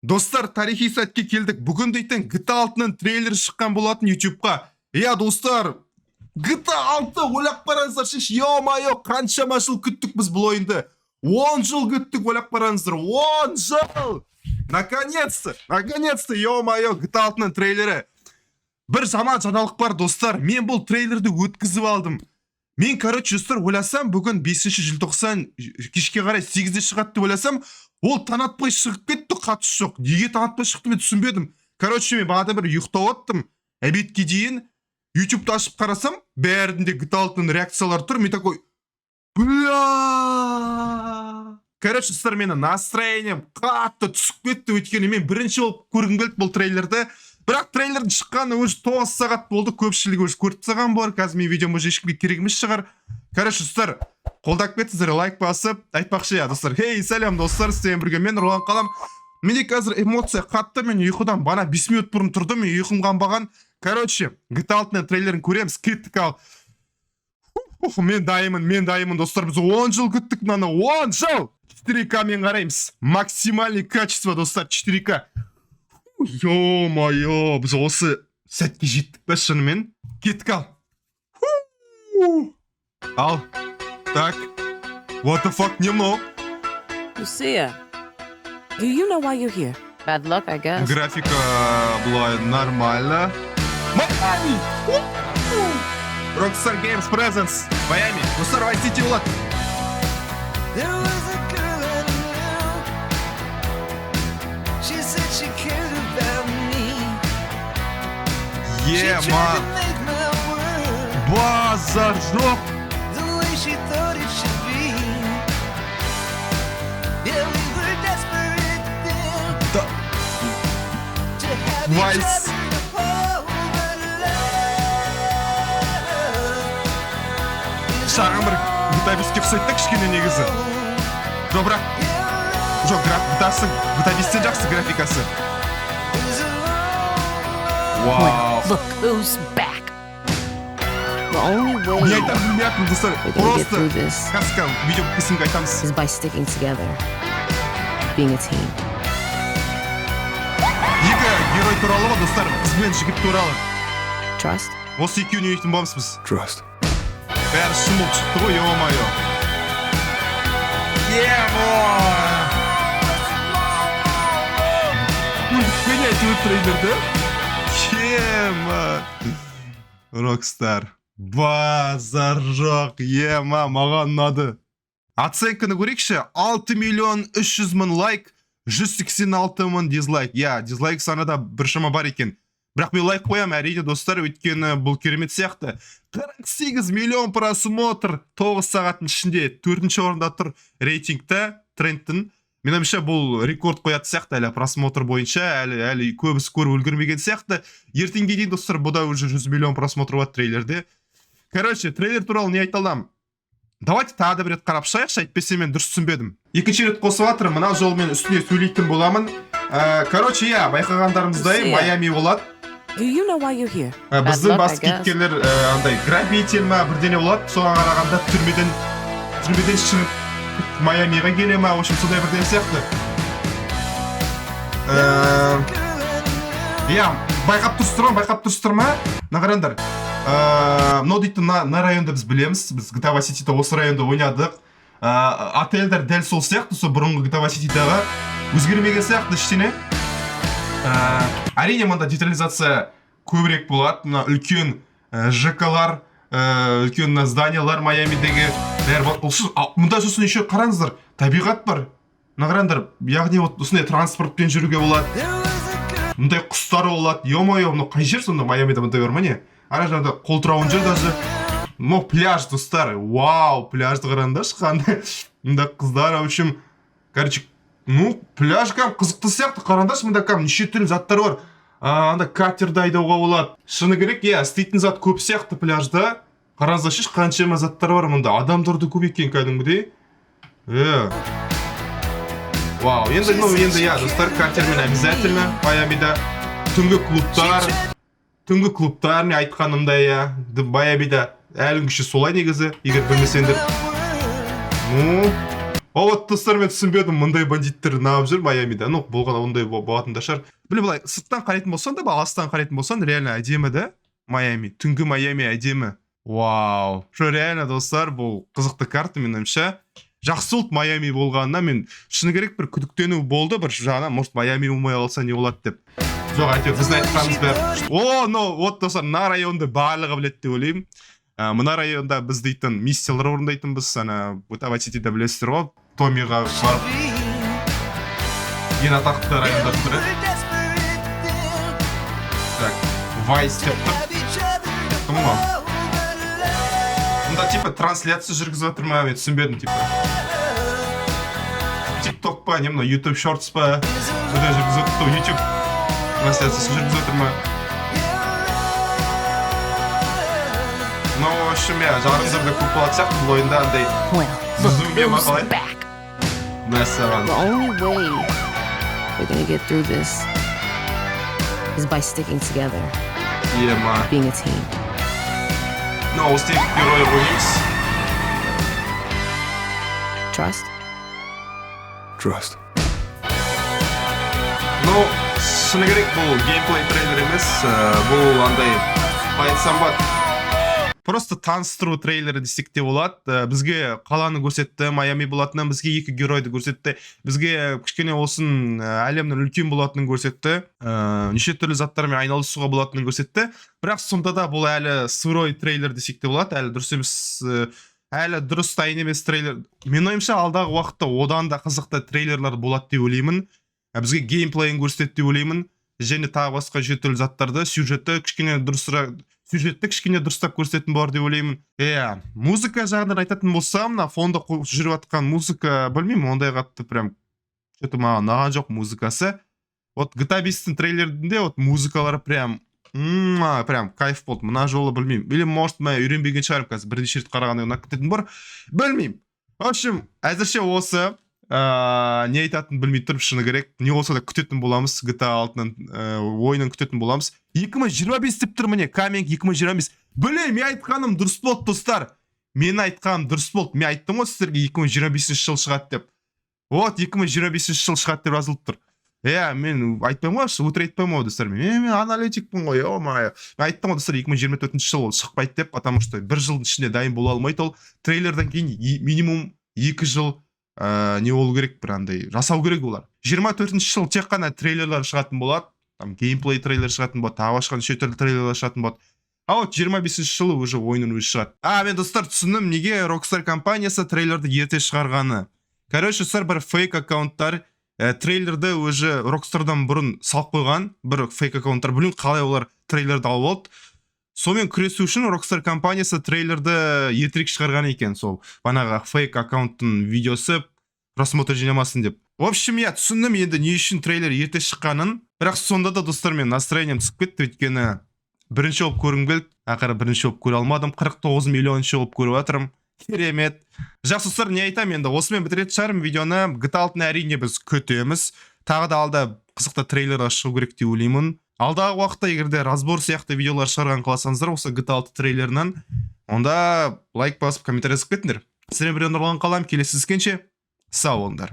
Достар, тарихи сәтке келдік. Бүгін дейтін GTA 6-ның трейлері шыққан болатын YouTube-қа. Достар, GTA 6 ойлап қараңыздар, шеш, ё-майо, қаншама жыл күттік біз бұл ойынды. 10 жыл күттік, ойлап қараңыздар, 10 жыл! Наконец-то, ё-майо, GTA 6-ның трейлері. Бір жаман жаңалық бар, достар. Мен бұл трейлерді өткізіп алдым. Мен, достар, ойласам, бүгін 5 желтоқсан кешке қарай 8-де шығады деп ойласам, ол танатпай шығып кетті, қатысы жоқ. Неге танатпай шықты мен түсінбедім. Мен бағада бір ұйықтап оттым. Әбетке дейін YouTube-ты ашып қарасам, бәрінде GTA 6-ның реакциялары тұр. Мен такой, бля. Достар, менің настроением қатты түсіп кетті, өйткені мен бірінші болып көргім келді бұл трейлерді. Бірақ трейлердің шыққаны өзі 9 сағат болды, көпшілігі өзі көріп тастаған болар. Қазір мен видеом өзі ешкімге керек емес шығар. Достар, қолдап кетсіздер, лайк басып, айтпақшы достар. Хей, сәлем достар, сіздермен бірге мен Нұрлан Қалам. Менде қазір эмоция қатты, мен ұйқыдан бана 5 минут бұрын тұрдым, мен ұйқым қанбаған. GTA 6-ның трейлерін көреміз, кеттік ал. Мен дайымын, достар, біз 10 жыл күттік, мынаны 10 жыл! 4К мен қараймыз. Максимальный качество, достар, 4К. Ё-майо, біз осы сәтке жеттік бәс шынымен. Кеттік ал. Ал. Так. What the fuck, не мынау? Lucia, do you know why you're here? Bad luck, I guess. Графика была нормально. Майами! Rockstar Games Presents. Майами. Достар, Vice City болады. Ман. Базар жоқ. Вайс. Шағын бір GTA 5-ке ұқсайды кішкене негізі. Жоқ, бірақ GTA 5-тен жақсы графикасы. Вау. Look who's back. The only way Не айтам білмейатым, достар. we're gonna get Просто through this қасқа видео кесімге айтамыз. is by sticking together, being a team. Екі герой туралы ба, достар? Қыз бен жігіт туралы. Trust? Осы екеуіне өйтін боламыз біз. Trust. Бәрі шымыл шықты ғой, ё-майо. Күні әйтеуір трейлерді. Rockstar. Базар жоқ, маған ұнады. Оценканы көрейікші, 6.300.000 лайк, 186.000 дизлайк. Дизлайк санада біршама бар екен. Бірақ мен лайк қоям, әрине достар, өйткені бұл керемет сияқты. 48 миллион просмотр 9 сағаттың ішінде 4-ші орында тұр рейтингті, трендтің. Меніңше бұл рекорд қояды сияқты, әлі просмотр бойынша, әлі көбісі көріп үлгермеген сияқты. Ертеңге дейін достар, бұда уже 100 миллион просмотр болады трейлерде. Трейлер туралы не айталам? Давайте тағы да бір рет қарап шайықшы, әйтпесе мен дұрыс түсінбедім. Екінші рет қосып жатыр, мына жол мен үстіне сөйлейтін боламын. Байқағандарымыздай Майами болады. Do you know why you're here? Біздің бас кейіпкерлер грабитель ма бірдене болады, соған қарағанда түрмеден шығып Майамиға келе ма, в общем, сондай бірден сияқты. Байқап тұрсыздар ма? Нағарандар. Мынау дейтін на районда біз білеміз, біз GTA Vice City'да осы районда ойнадық. Отельдер дәл сол сияқты, сол бұрынғы GTA Vice City'дағы өзгермеген сияқты іштене. Әрине мұнда детализация көбірек болады, мына үлкен ЖК-лар, үлкен зданиялар Майамидегі. Мұнда сосын еще қараңыздар, табиғат бар. Нағарандар, яғни осындай транспортпен жүруге болады. Мұндай құстары болады. Ё-майо, мұны қай жер сонда Майамида мұндай бар ма не? Ара жағында қолтырауын жер даже. Мұны пляж, достар. Вау, пляжды қараңдаршы қандай. Мұнда қыздар, в общем, пляж қызықты сияқты, қараңдаршы, мұнда неше түрлі заттар бар. Анда катерді айдауға болады. Шыны керек, істейтін зат көп сияқты пляжда. Қараңыздар, шеш қаншама заттар бар мұнда. Адамдарды көп екен кәдімгідей. Вау, енді достар, катермен обязательно Майамида. Түнгі клубтар не айтқанымда, Майамида әлі күші солай негізі, егер білмесеңдер. вот достар, мен түсінбедім, мындай бандиттер неғып жүр Майамида. Ну, болған ондай болатын да шығар. Біле былай, сырттан қарайтын болсан да, алыстан қарайтын болсан, реально әдемі да Майами. Түнгі Майами әдемі. Вау. Шо реально достар, бұл қызықты карта меніңше. Жақсы болды Майами болғанына, мен шыны керек бір күдіктену болды, бір жағынан, может Майами болмай қалса не болады деп. Жоқ, әйтеуір біздің айтқанымыз бәрі. Вот достар, мына районды барлығы біледі деп ойлаймын. Мына районда біз дейтін миссиялар орындайтынбыз, Вайт-Ситиде білесіздер ғой, Томиға барып ең атақты райондар бірі. Так, Вайс деп тұр. Кім ғой? Мұнда типа трансляция жүргізіп отыр ма, мен түсінбедім типа. TikTok па, не мына YouTube Shorts па, бұда жүргізіп отыр, YouTube трансляциясы жүргізіп отыр ма. Ну, в общем, жағырымызда бір көп болады сияқты бұл ойында андай зумбе ма қалай? Мәссаған. The only way we're gonna get through this is by sticking together, Ема. being a team. Ну, осы тек герой ойымыз. Trust? Trust. Ну, шыны керек бұл геймплей трейлер емес, бұл андай айтсам ба, просто таныстыру трейлері десек те болады. Бізге қаланы көрсетті, Майами болатынын, бізге екі геройды көрсетті, бізге кішкене олсын әлемнің үлкен болатынын көрсетті, неше түрлі заттармен айналысуға болатынын көрсетті. Бірақ сонда да бұл әлі сырой трейлер десек те болады, әлі дұрыс емес, әлі дұрыс дайын емес трейлер. Мен ойымша алдағы уақытта одан да қызықты трейлерлер болады деп ойлаймын. Бізге геймплейін көрсетті деп ойлаймын, және тағы басқа неше түрлі заттарды, сюжетті кішкене дұрыстап көрсететін болар деп ойлаймын. Музыка жағынан айтатын болсам, мына фонда жүріп жатқан музыка, білмеймін, ондай қатты прям что-то маған ұнаған жоқ музыкасы. Вот GTA 5-тің трейлерінде вот музыкалары прям кайф болды. Мына жолы білмеймін. Или может мен үйренбеген шығарым, қазір бірнеше рет қарағанда ұнап кететін бар. Білмеймін. В общем, әзірше осы не айтатын білмей тұрып шыны керек. Не болса да күтетін боламыз, GTA 6-нан ойынын күтетін боламыз. 2025 деп тұр міне, Coming 2025. Біле, мен айтқаным дұрыс болды, достар. Мен айтқаным дұрыс болды. Мен айттым ғой сіздерге 2025 жыл шығады деп. Вот 2025 жыл шығады деп жазылып тұр. Мен айтпаймын ғой, өтірік айтпаймын ғой, достар. Мен аналитикпін ғой, о-май. Мен айттым ғой, достар, 2024 жыл ол шықпайды деп, потому что бір жылдың ішінде дайын бола алмайды ол. Трейлерден кейін минимум 2 жыл не болу керек, бір андай жасау керек олар. 24 жыл тек қана трейлерлер шығатын болады, там геймплей трейлер шығатын болады, тағы басқа неше түрлі трейлерлер шығатын болады. А вот 25 жылы уже ойынын өзі шығады. Мен достар түсіндім, неге Rockstar компаниясы трейлерді ерте шығарғаны. Короче, достар, бір фейк аккаунттар трейлерді уже Rockstar'дан бұрын салып қойған, бір фейк аккаунттар, білмеймін қалай олар трейлерді алып алды. Сонымен күресу үшін Rockstar компаниясы трейлерді ертерек шығарған екен, сол банаға фейк аккаунттың видеосы просмотр жинамасын деп. В общем, түсіндім енді не үшін трейлер ерте шыққанын. Бірақ сонда да достар, мен настроением түсіп кетті, өйткені бірінші болып көргім келді, ақыры бірінші болып көре алмадым. 49 миллионыншы болып көріп жатырмын. Керемет. Жақсы достар, не айтам енді, осымен бітіретін шығармын видеоны. GTA 6-ны әрине біз күтеміз. Тағы да алда қызықты трейлер шығу керек деп ойлаймын. Алдағы уақытта егерде разбор сияқты видеолар шығарған қаласаңыздар, осы GTA 6 трейлерінен, онда лайк басып комментарий жазып кетіңдер. Сіздермен бірге нұрлан қалам, келесі кездескенше сау болыңдар.